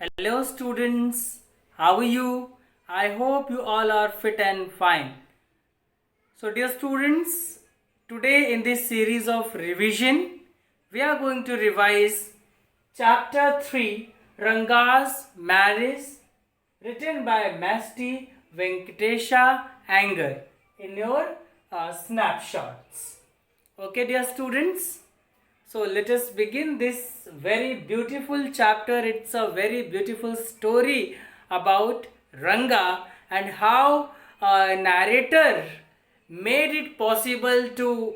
Hello students, how are you? I hope you all are fit and fine. So dear students, today in this series of revision, we are going to revise chapter 3 Ranga's Marriage written by Masti Venkatesha Anger in your snapshots. Okay dear students, so let us begin this very beautiful chapter. It's a very beautiful story about Ranga and how a narrator made it possible to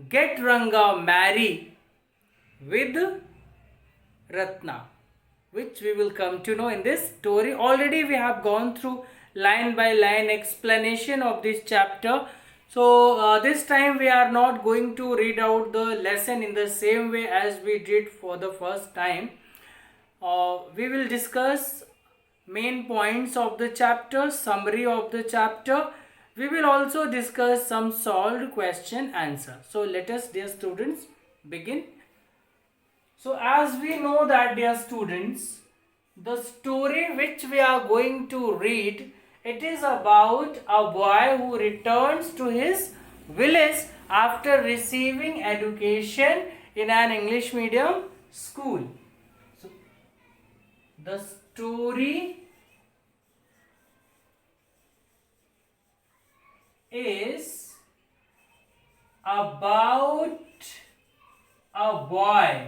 get Ranga married with Ratna, which we will come to know in this story. Already we have gone through line by line explanation of this chapter. So this time we are not going to read out the lesson in the same way as we did for the first time. We will discuss main points of the chapter, summary of the chapter. We will also discuss some solved question answer. So let us, dear students, begin. So as we know that, dear students, the story which we are going to read, it is about a boy who returns to his village after receiving education in an English medium school. So the story is about a boy.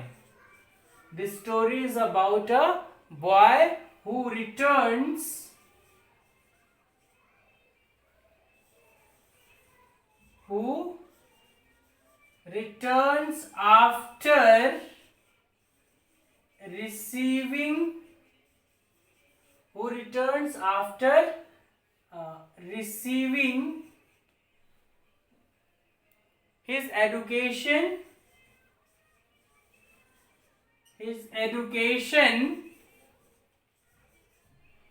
This story is about a boy who returns after receiving receiving his education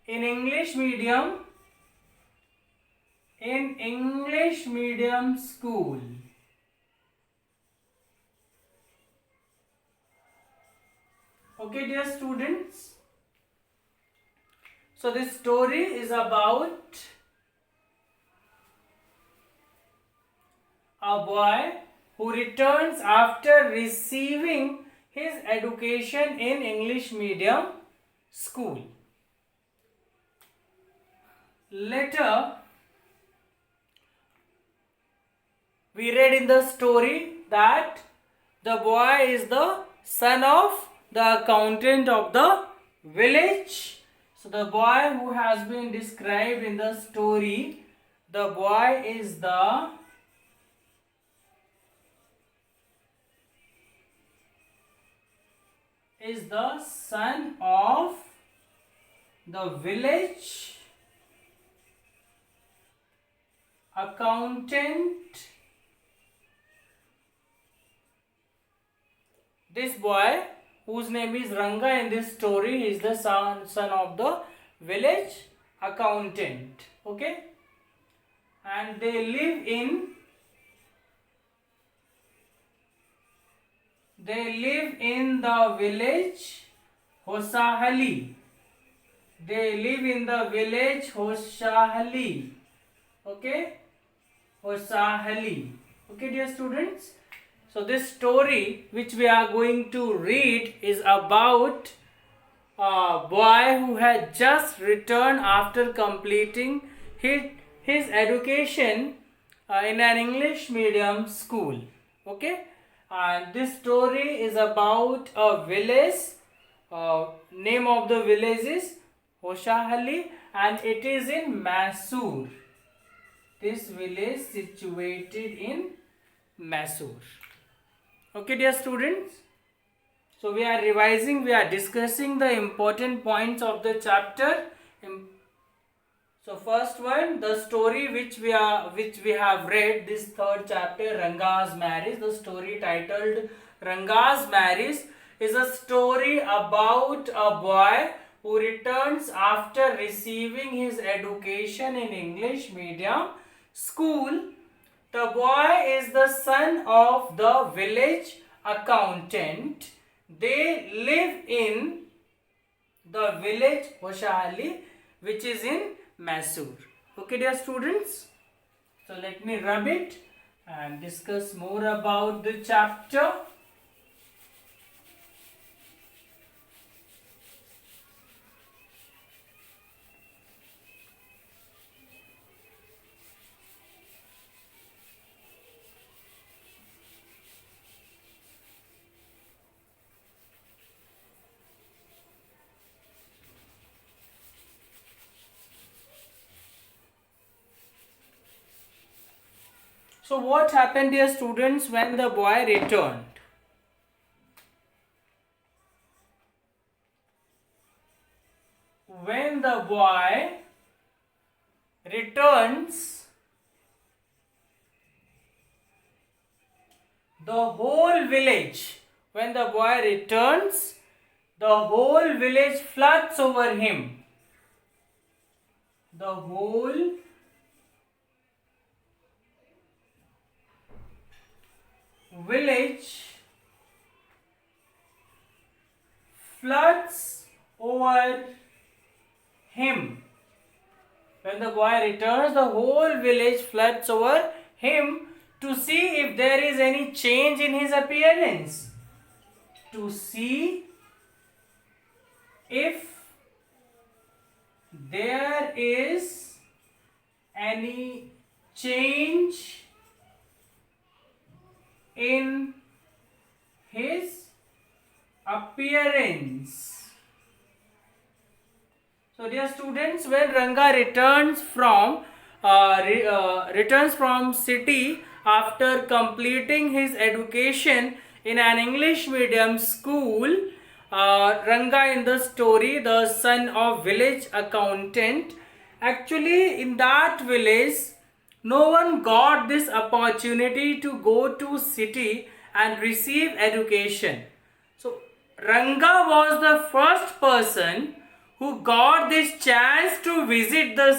in English medium school. Okay, dear students. So this story is about a boy who returns after receiving his education in English medium school. Later, we read in the story that the boy is the son of the accountant of the village. So the boy who has been described in the story, the boy is the son of the village accountant. This boy, whose name is Ranga in this story, is the son of the village accountant. Okay, and they live in the village Hosahali. They live in the village Hosahali. Okay, Hosahali. Okay, dear students. So this story which we are going to read is about a boy who had just returned after completing his education in an English medium school. Okay, and this story is about a village. Name of the village is Hosahali and it is in Mysore. This village situated in Mysore. Okay, dear students. So we are revising, we are discussing the important points of the chapter. So first one, the story which we have read, this third chapter, Ranga's Marriage. The story titled Ranga's Marriage is a story about a boy who returns after receiving his education in English medium school. The boy is the son of the village accountant. They live in the village Hoshali, which is in Mysore. Okay, dear students. So let me rub it and discuss more about the chapter. So what happened, dear students, when the boy returned? When the boy returns, the whole village, when the boy returns, the whole village floods over him. The whole village floods over him. When the boy returns, the whole village floods over him to see if there is any change in his appearance. To see if there is any change in his appearance. So dear students, when Ranga returns from city after completing his education in an English medium school, Ranga in the story, the son of village accountant, actually in that village, no one got this opportunity to go to city and receive education. So Ranga was the first person who got this chance to visit the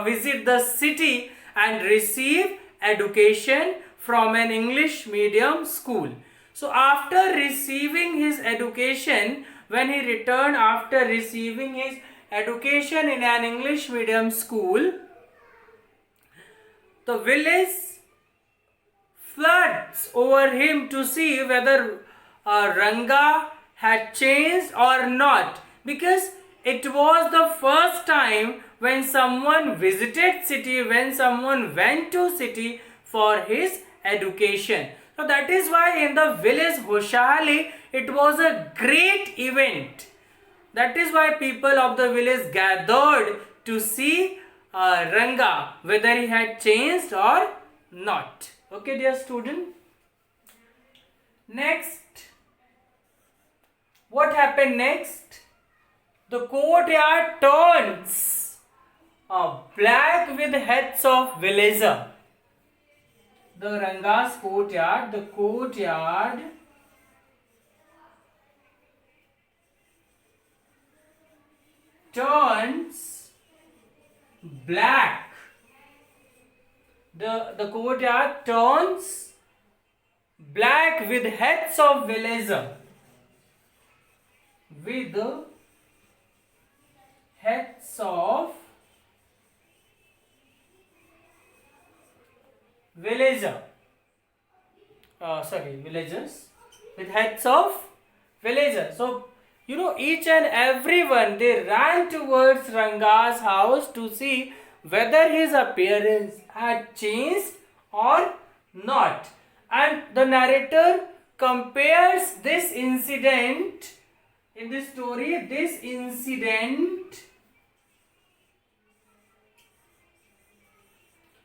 visit the city and receive education from an English medium school. So after receiving his education, when he returned after receiving his education in an English medium school, the village floods over him to see whether Ranga had changed or not, because it was the first time when someone visited city, when someone went to city for his education. So that is why in the village Hoshali it was a great event. That is why people of the village gathered to see Ranga, whether he had changed or not. Okay, dear student. Next, what happened next? The courtyard turns black with heads of villager. The Ranga's courtyard, the courtyard turns black. The courtyard turns black with heads of villager. With heads of villager. Villagers. With heads of villagers. So, each and everyone, they ran towards Ranga's house to see whether his appearance had changed or not. And the narrator compares this incident in this story. This incident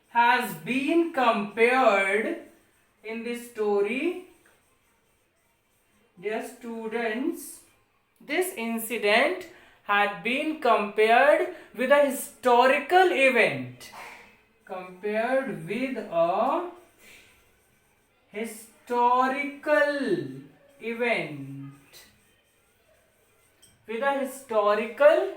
has been compared in this story. Dear students, this incident had been compared with a historical event. Compared with a historical event. With a historical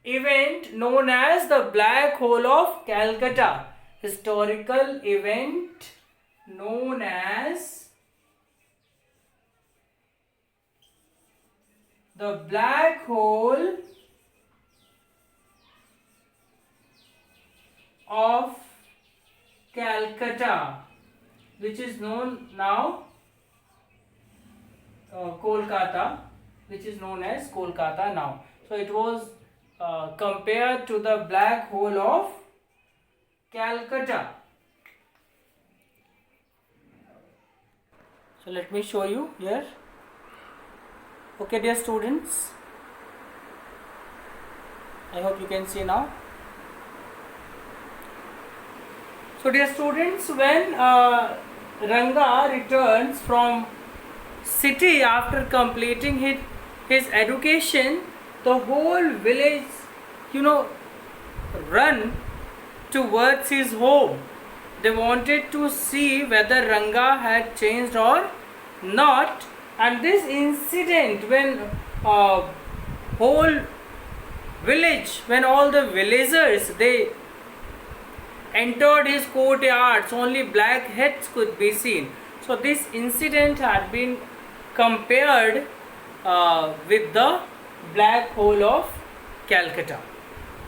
event known as the Black Hole of Calcutta. Historical event known as The black hole of Calcutta, which is known now Kolkata, which is known as Kolkata now. So it was compared to the black hole of Calcutta. So let me show you here. Okay, dear students, I hope you can see now. So dear students, when Ranga returns from city after completing his education, the whole village, run towards his home. They wanted to see whether Ranga had changed or not. And this incident, when whole village, when all the villagers, they entered his courtyards, only black heads could be seen. So this incident had been compared with the black hole of Calcutta.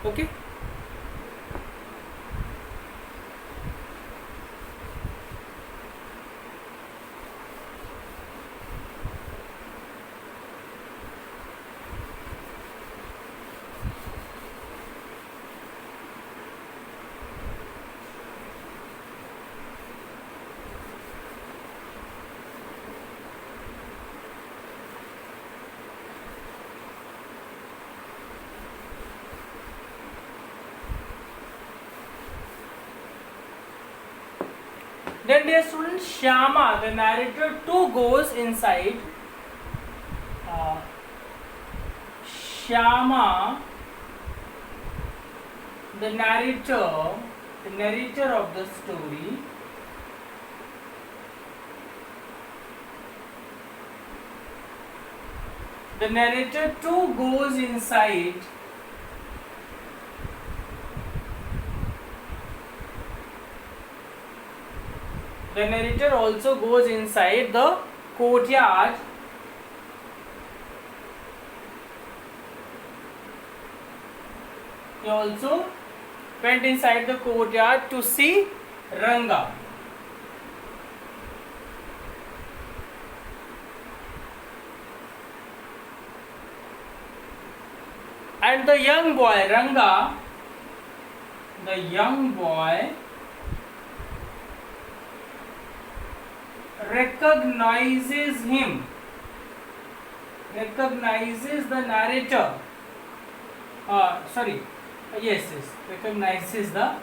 Okay. Then dear students, Shyama, the narrator too, goes inside. Shyama, the narrator of the story, the narrator too goes inside the narrator also goes inside the courtyard he also went inside the courtyard to see Ranga. And the young boy, Ranga, the young boy recognizes him, recognizes the narrator. Recognizes the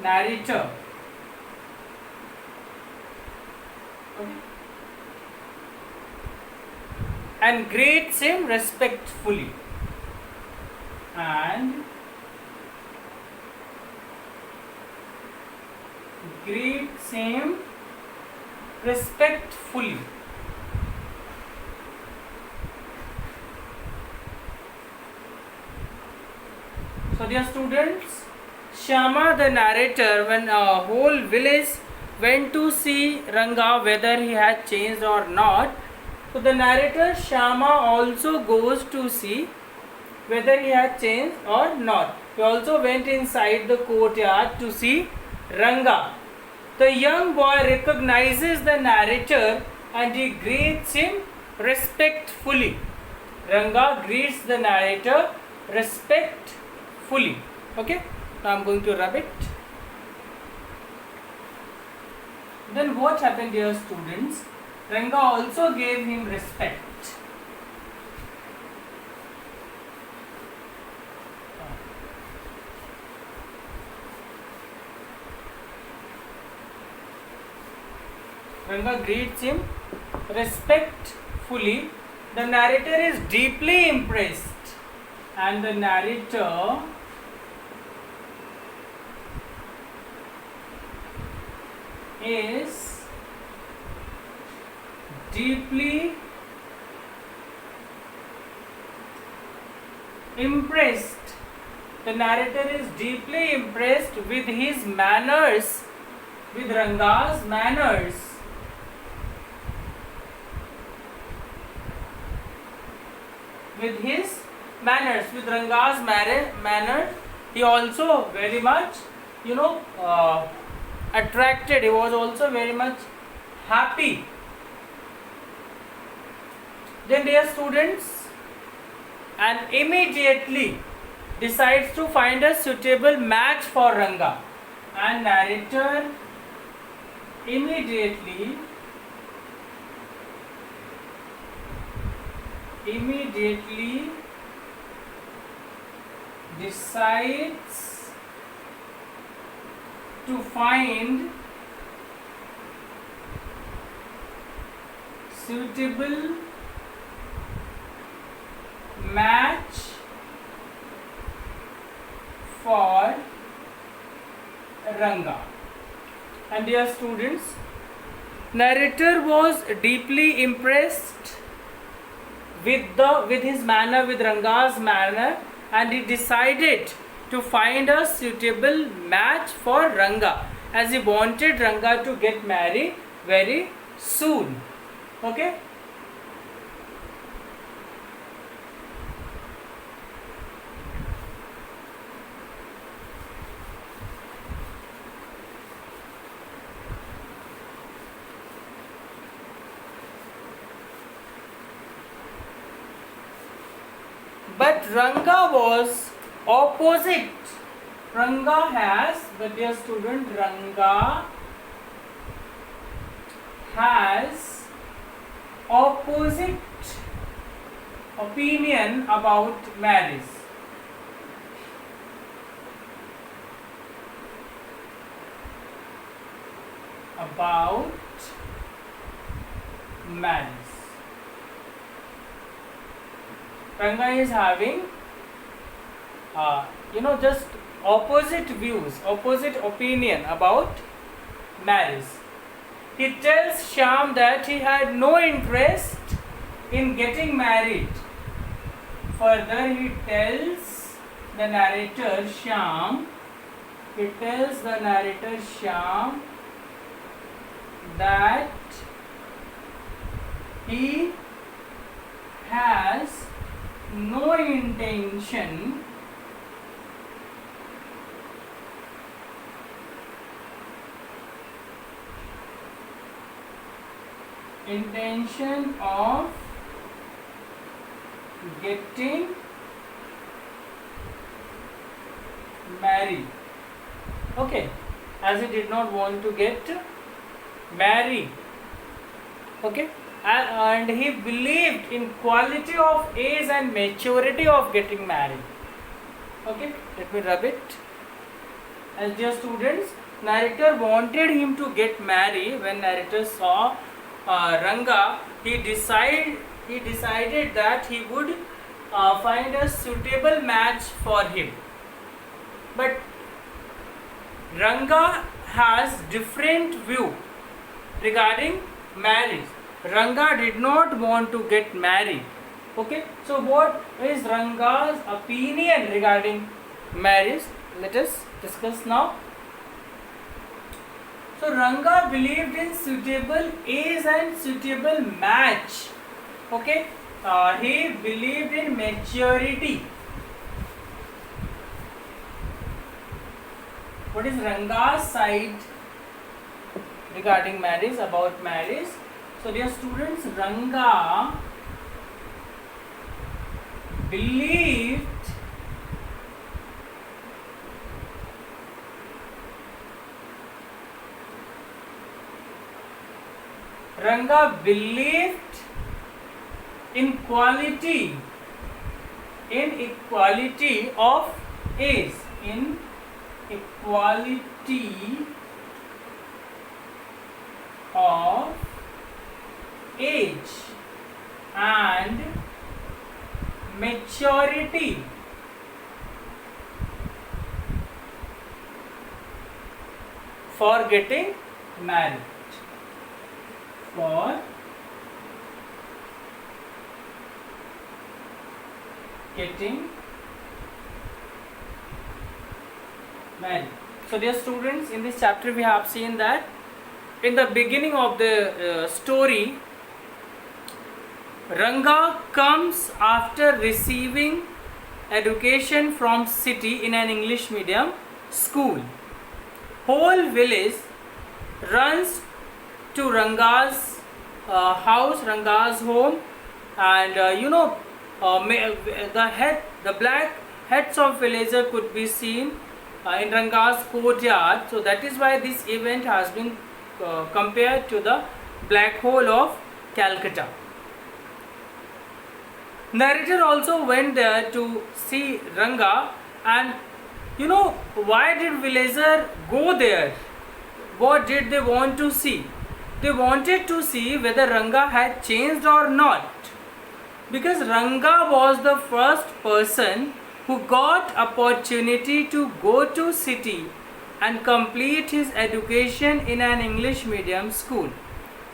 narrator. Okay. And greets him respectfully. And greets him respectfully. So dear students, Shyama the narrator, when a whole village went to see Ranga whether he had changed or not, so the narrator Shyama also goes to see whether he had changed or not. He also went inside the courtyard to see Ranga. The young boy recognizes the narrator and he greets him respectfully. Ranga greets the narrator respectfully. Okay, now I am going to rub it. Then what happened, dear students? Ranga also gave him respect. Ranga greets him respectfully. The narrator is deeply impressed, and the narrator is deeply impressed. The narrator is deeply impressed with his manners, with Ranga's manners. with his manners, with Ranga's manners. He also very much, attracted. He was also very much happy. Then dear students, and immediately decides to find a suitable match for Ranga, and narrator immediately decides to find suitable match for Ranga. And dear students, narrator was deeply impressed with his manner, with Ranga's manner, and he decided to find a suitable match for Ranga, as he wanted Ranga to get married very soon. Okay? But Ranga was opposite. But dear student, Ranga has opposite opinion about marriage. Ranga is having, just opposite views, opposite opinion about marriage. He tells Shyam that he had no interest in getting married. Further, he tells the narrator Shyam that he has no intention of getting married. Okay, as he did not want to get married. Okay, and he believed in quality of age and maturity of getting married. Okay, let me rub it. As dear students, narrator wanted him to get married. When narrator saw Ranga, he decided that he would find a suitable match for him. But Ranga has different view regarding marriage. Ranga did not want to get married. Okay, so what is Ranga's opinion regarding marriage? Let us discuss now. So Ranga believed in suitable age and suitable match. Okay, he believed in maturity. What is Ranga's side regarding marriage, about marriage? So dear students, Ranga believed in equality of age, and maturity for getting married. So dear students, in this chapter we have seen that in the beginning of the story, Ranga comes after receiving education from city in an English medium school. Whole village runs to Ranga's house, Ranga's home, and the black heads of villagers could be seen in Ranga's courtyard. So that is why this event has been compared to the black hole of Calcutta. Narrator also went there to see Ranga, and why did villager go there? What did they want to see? They wanted to see whether Ranga had changed or not, because Ranga was the first person who got opportunity to go to city and complete his education in an English medium school.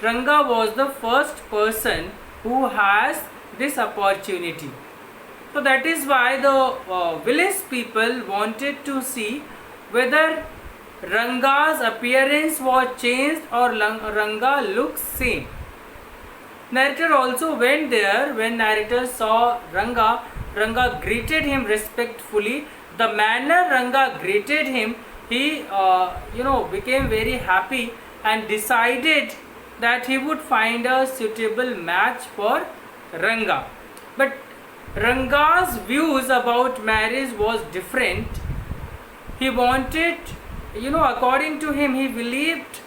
Ranga was the first person who has this opportunity. So that is why the village people wanted to see whether Ranga's appearance was changed or Ranga looks same. Narrator also went there. When narrator saw Ranga, Ranga greeted him respectfully. The manner Ranga greeted him, he became very happy and decided that he would find a suitable match for Ranga. But Ranga's views about marriage was different. He wanted, according to him, he believed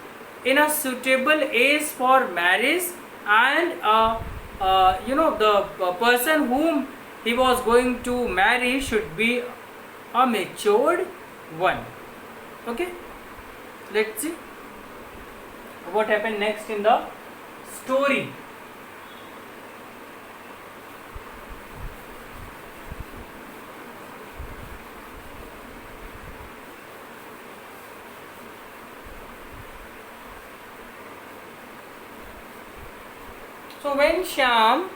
in a suitable age for marriage, and the person whom he was going to marry should be a matured one. Okay, let's see what happened next in the story. So when Shyam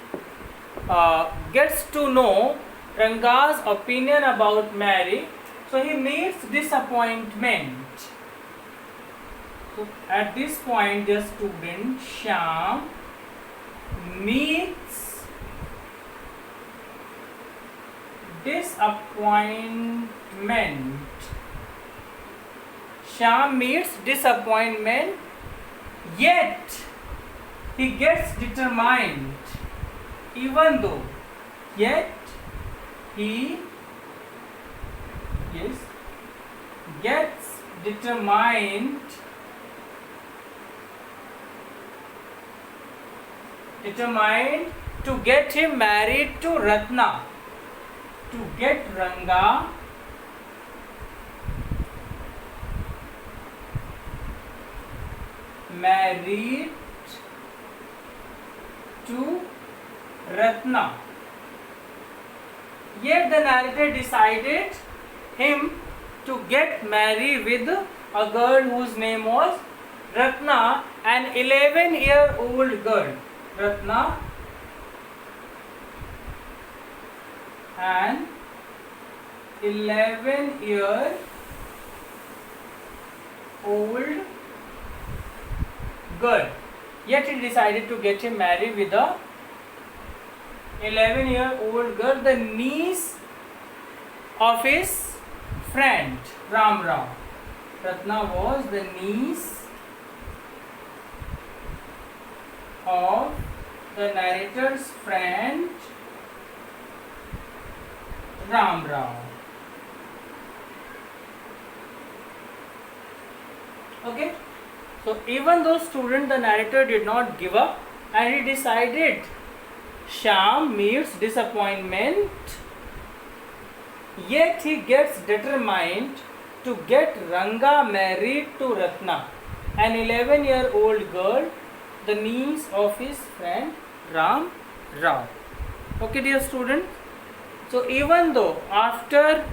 gets to know Ranga's opinion about Mary, so he meets disappointment. So at this point, the student Shyam meets disappointment. Shyam meets disappointment, yet he gets determined, even though, yet he gets determined to get him married to Ratna, to get Ranga married to Ratna. Yet the narrator decided him to get married with a girl whose name was Ratna, an 11-year-old girl. Ratna, an 11-year-old girl. Yet he decided to get him married with a 11-year-old girl, the niece of his friend Ram Rao. Ratna was the niece of the narrator's friend Ram Rao. Okay. So even though student, the narrator did not give up, and he decided Shyam meets disappointment, yet he gets determined to get Ranga married to Ratna, an 11-year-old girl, the niece of his friend Ram Rao. Okay, dear students. So even though after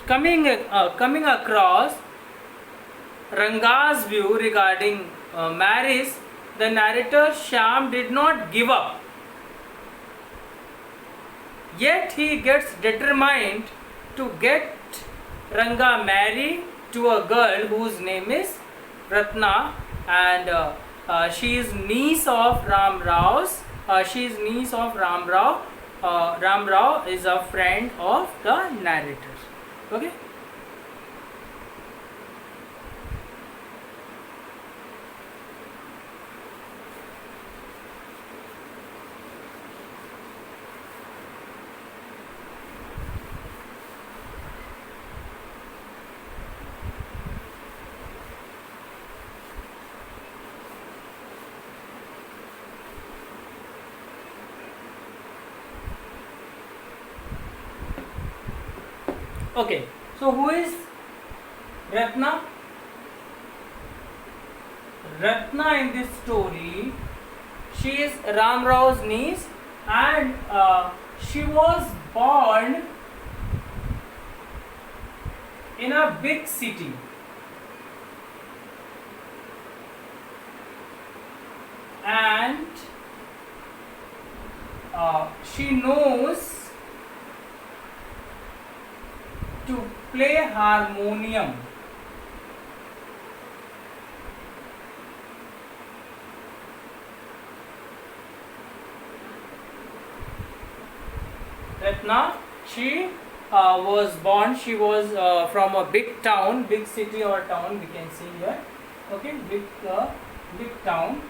coming across Ranga's view regarding marriage, the narrator Shyam did not give up. Yet he gets determined to get Ranga married to a girl whose name is Ratna, and She is niece of Ram Rao's. She is niece of Ram Rao. Ram Rao is a friend of the narrator. Okay. Okay, so who is Ratna? Ratna in this story, she is Ram Rao's niece, and she was born in a big city. And she knows to play harmonium. Ratna, she she was from a big town, big city or town, we can see here. Okay, big town.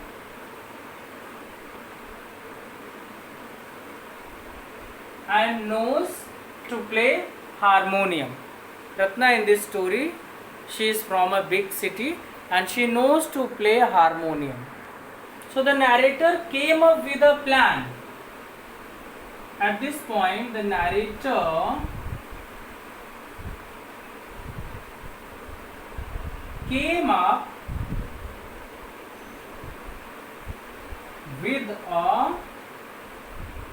And knows to play harmonium. Ratna in this story, she is from a big city and she knows to play harmonium. So the narrator came up with a plan. At this point, the narrator came up with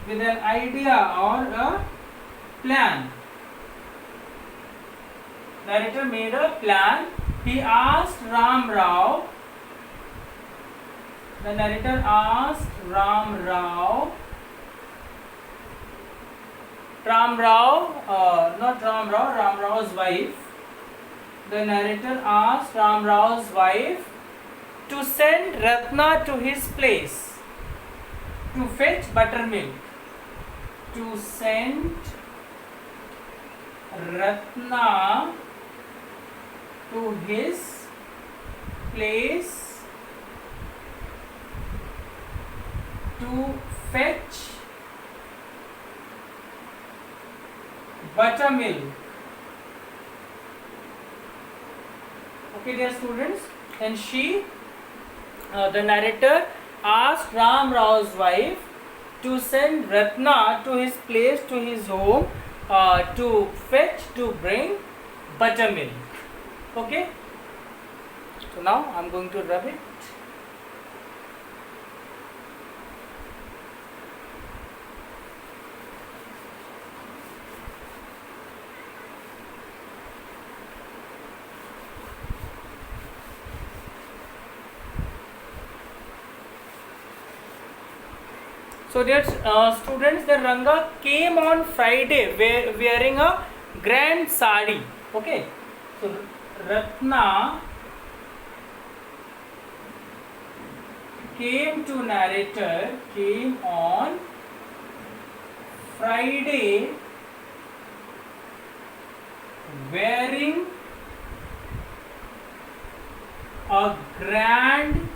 an idea or a plan. Narrator made a plan. He asked Ram Rao. The narrator asked Ram Rao. Ram Rao's wife. The narrator asked Ram Rao's wife to send Ratna to his place to fetch buttermilk. To send Ratna to his place to fetch buttermilk. Okay, dear students, and the narrator asked Ram Rao's wife to send Ratna to his place, to his home, to bring buttermilk. Okay, so now I'm going to rub it. So dear students, the Ranga came on Friday wearing a grand sari. Okay, so Ratna came on Friday wearing a grand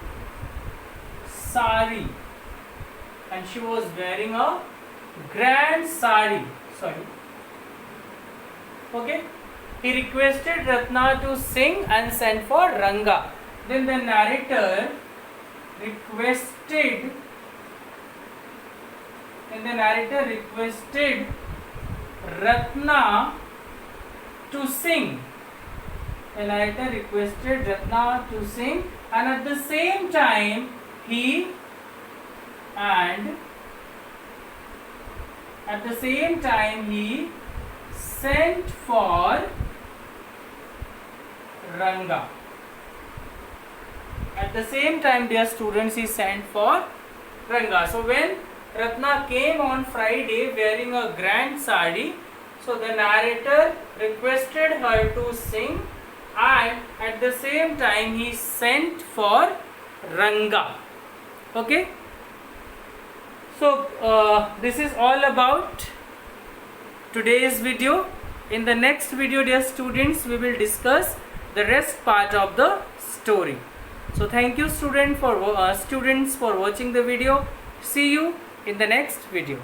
sari. And she was wearing a grand sari. Okay. He requested Ratna to sing and sent for Ranga. Then the narrator requested Ratna to sing. The narrator requested Ratna to sing, and at the same time he sent for Ranga. At the same time, dear students, he sent for Ranga. So when Ratna came on Friday wearing a grand sari, so the narrator requested her to sing, and at the same time he sent for Ranga. Okay. So this is all about today's video. In the next video, dear students, we will discuss the rest part of the story. So thank you students for watching the video. See you in the next video.